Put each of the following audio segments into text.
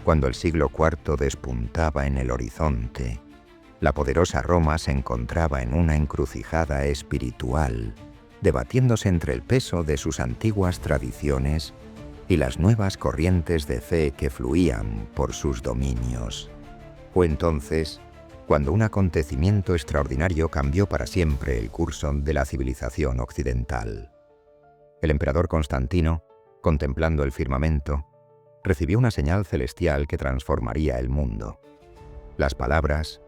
Cuando el siglo IV despuntaba en el horizonte, la poderosa Roma se encontraba en una encrucijada espiritual, debatiéndose entre el peso de sus antiguas tradiciones y las nuevas corrientes de fe que fluían por sus dominios. Fue entonces cuando un acontecimiento extraordinario cambió para siempre el curso de la civilización occidental. El emperador Constantino, contemplando el firmamento, recibió una señal celestial que transformaría el mundo. Las palabras,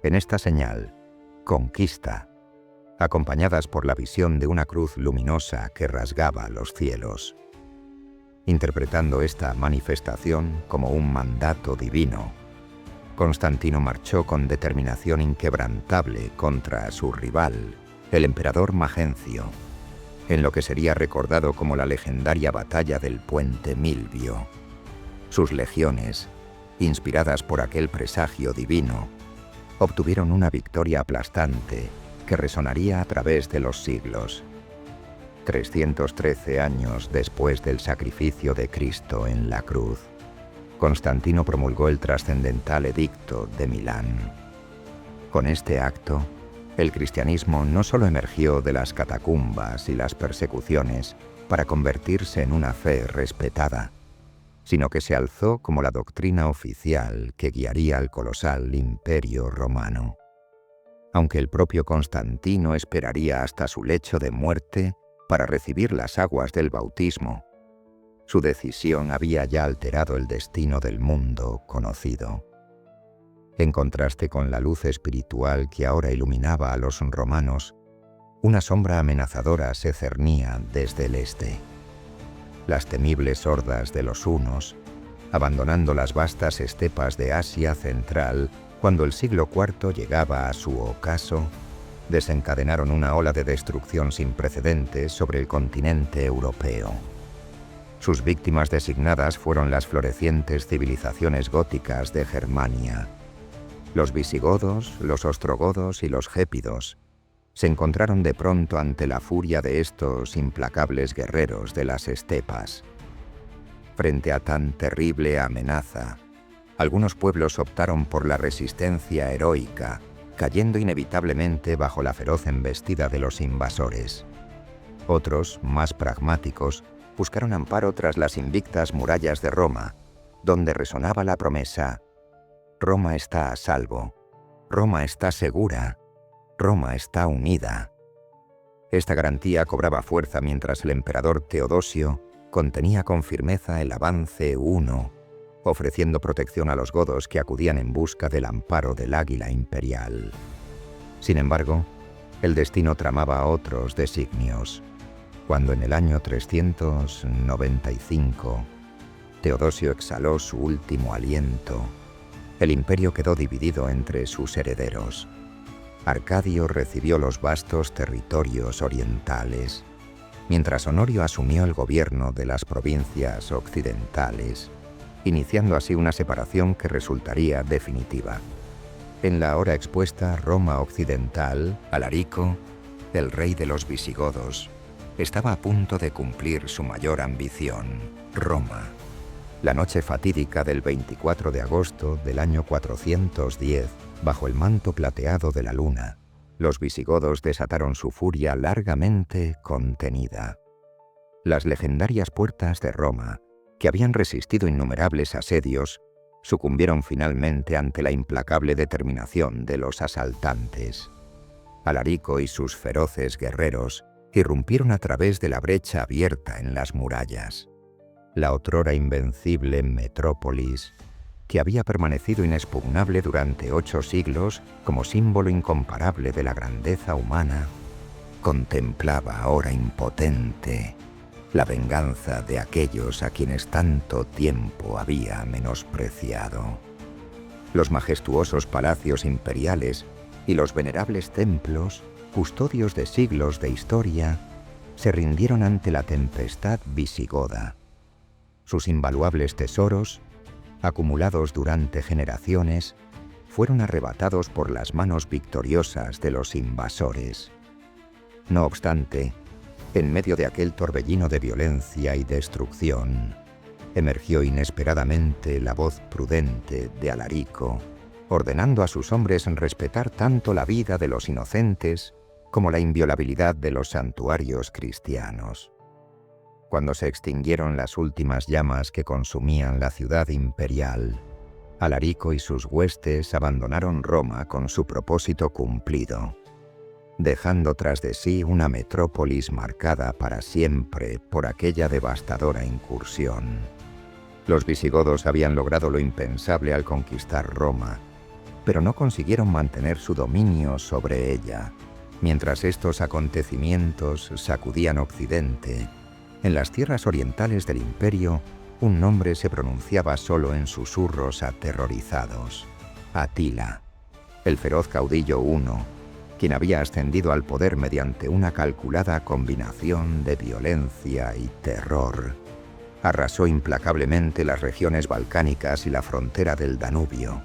en esta señal, conquista, acompañadas por la visión de una cruz luminosa que rasgaba los cielos. Interpretando esta manifestación como un mandato divino, Constantino marchó con determinación inquebrantable contra su rival, el emperador Magencio, en lo que sería recordado como la legendaria batalla del Puente Milvio. Sus legiones, inspiradas por aquel presagio divino, obtuvieron una victoria aplastante que resonaría a través de los siglos. 313 años después del sacrificio de Cristo en la cruz, Constantino promulgó el trascendental Edicto de Milán. Con este acto, el cristianismo no solo emergió de las catacumbas y las persecuciones para convertirse en una fe respetada, sino que se alzó como la doctrina oficial que guiaría al colosal imperio romano. Aunque el propio Constantino esperaría hasta su lecho de muerte para recibir las aguas del bautismo, su decisión había ya alterado el destino del mundo conocido. En contraste con la luz espiritual que ahora iluminaba a los romanos, una sombra amenazadora se cernía desde el este. Las temibles hordas de los hunos, abandonando las vastas estepas de Asia Central cuando el siglo IV llegaba a su ocaso, desencadenaron una ola de destrucción sin precedentes sobre el continente europeo. Sus víctimas designadas fueron las florecientes civilizaciones góticas de Germania. Los visigodos, los ostrogodos y los gépidos se encontraron de pronto ante la furia de estos implacables guerreros de las estepas. Frente a tan terrible amenaza, algunos pueblos optaron por la resistencia heroica, cayendo inevitablemente bajo la feroz embestida de los invasores. Otros, más pragmáticos, buscaron amparo tras las invictas murallas de Roma, donde resonaba la promesa: Roma está a salvo, Roma está segura, Roma está unida. Esta garantía cobraba fuerza mientras el emperador Teodosio contenía con firmeza el avance huno, ofreciendo protección a los godos que acudían en busca del amparo del águila imperial. Sin embargo, el destino tramaba otros designios. Cuando en el año 395 Teodosio exhaló su último aliento, el imperio quedó dividido entre sus herederos. Arcadio recibió los vastos territorios orientales, mientras Honorio asumió el gobierno de las provincias occidentales, iniciando así una separación que resultaría definitiva. En la ahora expuesta Roma occidental, Alarico, el rey de los visigodos, estaba a punto de cumplir su mayor ambición, Roma. La noche fatídica del 24 de agosto del año 410, bajo el manto plateado de la luna, los visigodos desataron su furia largamente contenida. Las legendarias puertas de Roma, que habían resistido innumerables asedios, sucumbieron finalmente ante la implacable determinación de los asaltantes. Alarico y sus feroces guerreros irrumpieron a través de la brecha abierta en las murallas. La otrora invencible metrópolis, que había permanecido inexpugnable durante 8 siglos como símbolo incomparable de la grandeza humana, contemplaba ahora impotente la venganza de aquellos a quienes tanto tiempo había menospreciado. Los majestuosos palacios imperiales y los venerables templos, custodios de siglos de historia, se rindieron ante la tempestad visigoda. Sus invaluables tesoros, acumulados durante generaciones, fueron arrebatados por las manos victoriosas de los invasores. No obstante, en medio de aquel torbellino de violencia y destrucción, emergió inesperadamente la voz prudente de Alarico, ordenando a sus hombres respetar tanto la vida de los inocentes como la inviolabilidad de los santuarios cristianos. Cuando se extinguieron las últimas llamas que consumían la ciudad imperial, Alarico y sus huestes abandonaron Roma con su propósito cumplido, dejando tras de sí una metrópolis marcada para siempre por aquella devastadora incursión. Los visigodos habían logrado lo impensable al conquistar Roma, pero no consiguieron mantener su dominio sobre ella. Mientras estos acontecimientos sacudían Occidente, en las tierras orientales del imperio, un nombre se pronunciaba solo en susurros aterrorizados: Atila, el feroz caudillo huno, quien había ascendido al poder mediante una calculada combinación de violencia y terror. Arrasó implacablemente las regiones balcánicas y la frontera del Danubio.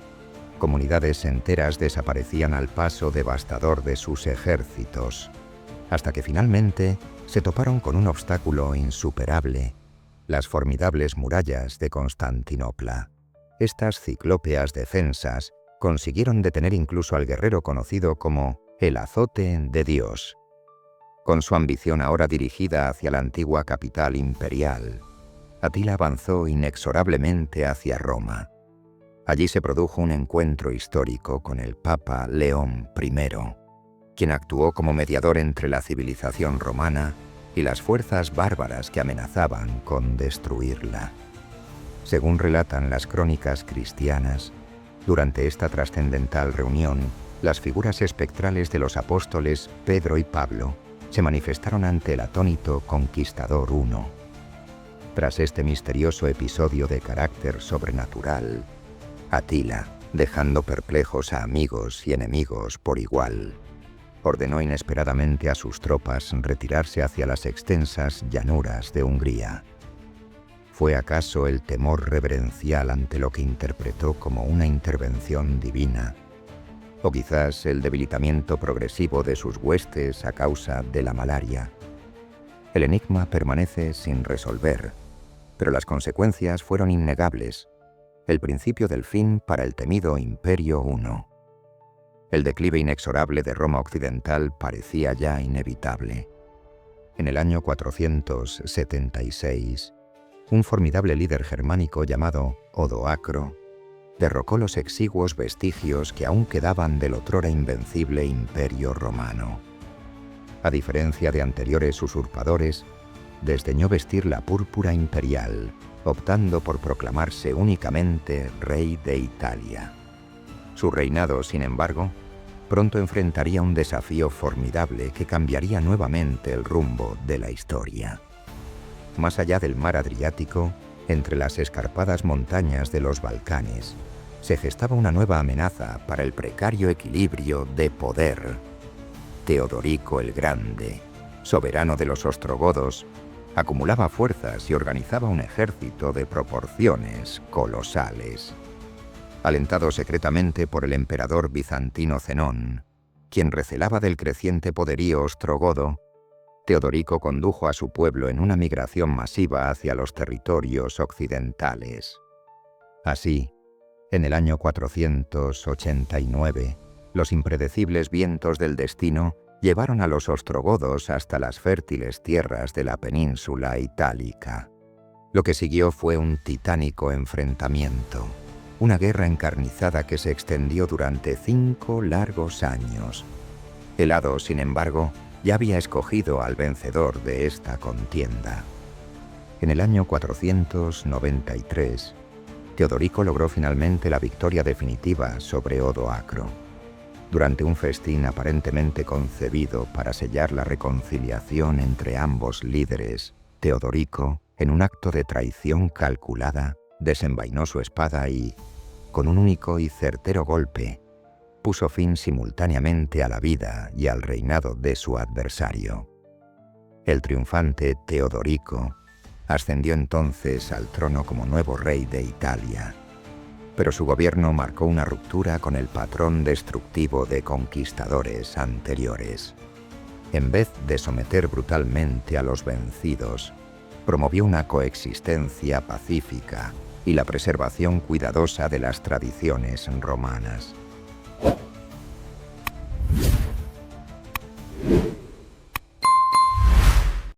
Comunidades enteras desaparecían al paso devastador de sus ejércitos, hasta que finalmente se toparon con un obstáculo insuperable: las formidables murallas de Constantinopla. Estas ciclópeas defensas consiguieron detener incluso al guerrero conocido como el azote de Dios. Con su ambición ahora dirigida hacia la antigua capital imperial, Atila avanzó inexorablemente hacia Roma. Allí se produjo un encuentro histórico con el Papa León I, quien actuó como mediador entre la civilización romana y las fuerzas bárbaras que amenazaban con destruirla. Según relatan las crónicas cristianas, durante esta trascendental reunión, las figuras espectrales de los apóstoles Pedro y Pablo se manifestaron ante el atónito conquistador huno. Tras este misterioso episodio de carácter sobrenatural, Atila, dejando perplejos a amigos y enemigos por igual, ordenó inesperadamente a sus tropas retirarse hacia las extensas llanuras de Hungría. ¿Fue acaso el temor reverencial ante lo que interpretó como una intervención divina? ¿O quizás el debilitamiento progresivo de sus huestes a causa de la malaria? El enigma permanece sin resolver, pero las consecuencias fueron innegables: el principio del fin para el temido Imperio huno. El declive inexorable de Roma occidental parecía ya inevitable. En el año 476, un formidable líder germánico llamado Odoacro derrocó los exiguos vestigios que aún quedaban del otrora invencible Imperio romano. A diferencia de anteriores usurpadores, desdeñó vestir la púrpura imperial, optando por proclamarse únicamente rey de Italia. Su reinado, sin embargo, pronto enfrentaría un desafío formidable que cambiaría nuevamente el rumbo de la historia. Más allá del mar Adriático, entre las escarpadas montañas de los Balcanes, se gestaba una nueva amenaza para el precario equilibrio de poder. Teodorico el Grande, soberano de los ostrogodos, acumulaba fuerzas y organizaba un ejército de proporciones colosales. Alentado secretamente por el emperador bizantino Zenón, quien recelaba del creciente poderío ostrogodo, Teodorico condujo a su pueblo en una migración masiva hacia los territorios occidentales. Así, en el año 489, los impredecibles vientos del destino llevaron a los ostrogodos hasta las fértiles tierras de la península itálica. Lo que siguió fue un titánico enfrentamiento, una guerra encarnizada que se extendió durante 5 largos años. El hado, sin embargo, ya había escogido al vencedor de esta contienda. En el año 493, Teodorico logró finalmente la victoria definitiva sobre Odoacro. Durante un festín aparentemente concebido para sellar la reconciliación entre ambos líderes, Teodorico, en un acto de traición calculada, desenvainó su espada y, con un único y certero golpe, puso fin simultáneamente a la vida y al reinado de su adversario. El triunfante Teodorico ascendió entonces al trono como nuevo rey de Italia, pero su gobierno marcó una ruptura con el patrón destructivo de conquistadores anteriores. En vez de someter brutalmente a los vencidos, promovió una coexistencia pacífica y la preservación cuidadosa de las tradiciones romanas.